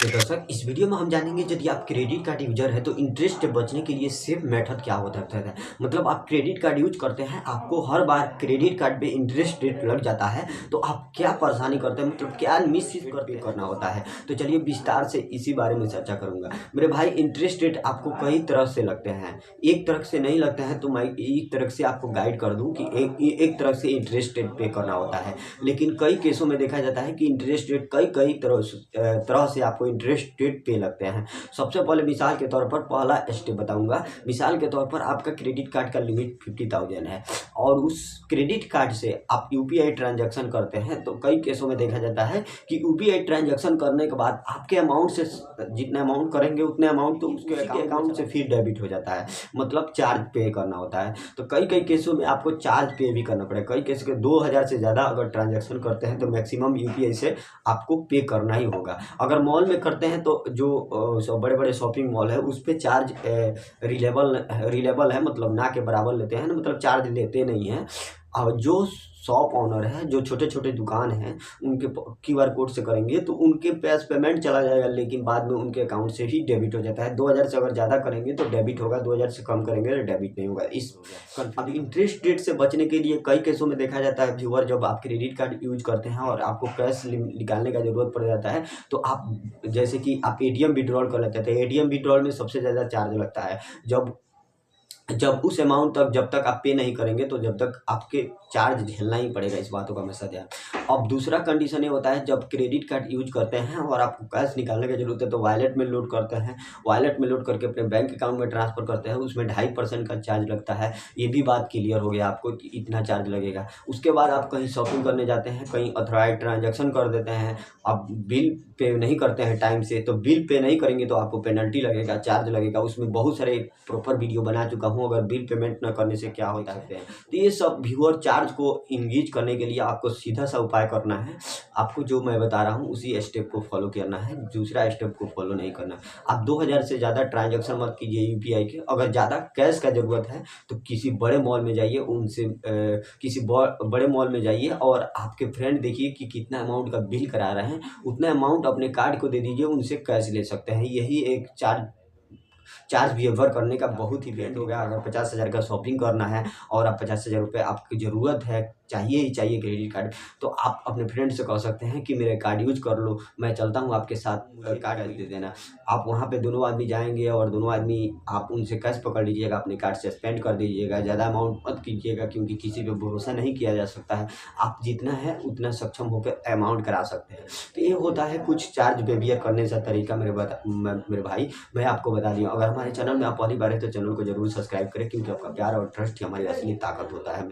तो दर्शक इस वीडियो में हम जानेंगे यदि आप क्रेडिट कार्ड यूजर है तो इंटरेस्ट से बचने के लिए सेफ मेथड क्या हो सकता है। मतलब आप क्रेडिट कार्ड यूज करते हैं, आपको हर बार क्रेडिट कार्ड पे इंटरेस्ट रेट लग जाता है, तो आप क्या परेशानी करते हैं, मतलब क्या मिस करके करना होता है। तो चलिए विस्तार से इसी बारे में चर्चा करूंगा मेरे भाई। इंटरेस्ट रेट आपको कई तरह से लगते हैं, एक तरह से नहीं लगते हैं, तो मैं एक तरह से आपको गाइड कर दूं कि एक तरह से इंटरेस्ट रेट पे करना होता है। लेकिन कई केसों में देखा जाता है कि इंटरेस्ट रेट कई कई तरह से आपको इंटरेस्ट रेट पे लगते हैं। सबसे पहले मिसाल के तौर पर पहला स्टेप बताऊंगा। मिसाल के तौर पर आपका क्रेडिट कार्ड का लिमिट 50,000 है और उस क्रेडिट कार्ड से आप यूपीआई ट्रांजैक्शन करते हैं, तो कई केसों में देखा जाता है कि यूपीआई ट्रांजैक्शन करने के बाद आपके अमाउंट से जितना अमाउंट करेंगे उतने अमाउंट तो उसके अकाउंट से फिर डेबिट हो जाता है, मतलब चार्ज पे करना होता है। तो कई कई केसों में आपको चार्ज पे भी करना पड़ेगा। कई केस के 2,000 से ज़्यादा अगर ट्रांजैक्शन करते हैं तो मैक्सिमम यूपीआई से आपको पे करना ही होगा। अगर मॉल में करते हैं तो जो बड़े बड़े शॉपिंग मॉल है उस पर चार्ज रिलेबल है, मतलब ना के बराबर लेते हैं ना, मतलब चार्ज लेते नहीं हैं। और जो शॉप ऑनर है, जो छोटे छोटे दुकान हैं, उनके क्यूआर कोड से करेंगे तो उनके पास पेमेंट चला जाएगा, लेकिन बाद में उनके अकाउंट से ही डेबिट हो जाता है। 2,000 से अगर ज़्यादा करेंगे तो डेबिट होगा, 2,000 से कम करेंगे तो डेबिट नहीं होगा। इस अब इंटरेस्ट रेट से बचने के लिए कई केसों में देखा जाता है व्यूअर, जब आप क्रेडिट कार्ड यूज करते हैं और आपको कैश निकालने का जरूरत पड़ जाता है, तो आप जैसे कि आप एटीएम विड्रॉल कर लेते हैं, तो एटीएम विड्रॉल में सबसे ज़्यादा चार्ज लगता है। जब जब उस अमाउंट तक जब तक आप पे नहीं करेंगे तो जब तक आपके चार्ज झेलना ही पड़ेगा, इस बातों का हमेशा ध्यान। अब दूसरा कंडीशन ये होता है जब क्रेडिट कार्ड यूज करते हैं और आपको कैश निकालने की जरूरत है तो वॉलेट में लोड करते हैं, वॉलेट में लोड करके अपने बैंक अकाउंट में ट्रांसफर करते हैं, उसमें 2.5% का चार्ज लगता है। ये भी बात क्लियर हो गया आपको कि इतना चार्ज लगेगा। उसके बाद आप कहीं शॉपिंग करने जाते हैं, कहीं ऑथराइज ट्रांजेक्शन कर देते हैं, आप बिल पे नहीं करते हैं टाइम से, तो बिल पे नहीं करेंगे तो आपको पेनल्टी लगेगा, चार्ज लगेगा। उसमें बहुत सारे प्रॉपर वीडियो बना चुका हूँ, अगर बिल पेमेंट न करने से क्या होता है। तो ये सब व्यूअर चार्ज को इंगेज करने के लिए आपको सीधा सा उपाय करना है। आपको जो मैं बता रहा हूँ उसी स्टेप को फॉलो करना है, दूसरा स्टेप को फॉलो नहीं करना। आप 2,000 से ज़्यादा ट्रांजेक्शन मत कीजिए यूपीआई के। अगर ज़्यादा कैश का ज़रूरत है तो किसी बड़े मॉल में जाइए, उनसे किसी बड़े मॉल में जाइए और आपके फ्रेंड देखिए कि कितना अमाउंट का बिल करा रहे हैं, उतना अमाउंट अपने कार्ड को दे दीजिए, उनसे कैश ले सकते हैं। यही एक चार्ज बिहेवियर करने का बहुत ही बेस्ट हो गया। अगर 50,000 का शॉपिंग करना है और आप 50,000 रुपये आपकी ज़रूरत है, चाहिए ही चाहिए क्रेडिट कार्ड, तो आप अपने फ्रेंड से कह सकते हैं कि मेरे कार्ड यूज कर लो, मैं चलता हूँ आपके साथ, कार्ड दे देना। आप वहाँ पे दोनों आदमी जाएंगे और दोनों आदमी आप उनसे कैश पकड़ लीजिएगा, अपने कार्ड से स्पेंड कर दीजिएगा। ज़्यादा अमाउंट मत कीजिएगा क्योंकि किसी पे भरोसा नहीं किया जा सकता है। आप जितना है उतना सक्षम होकर अमाउंट करा सकते हैं। तो ये होता है कुछ चार्ज बिहेवियर करने का तरीका मेरे भाई, मैं आपको बता दिया। अगर हमारे चैनल में आप पहली बार है तो चैनल को जरूर सब्सक्राइब करें, क्योंकि आपका प्यार और ट्रस्ट ही हमारी असली ताकत होता है।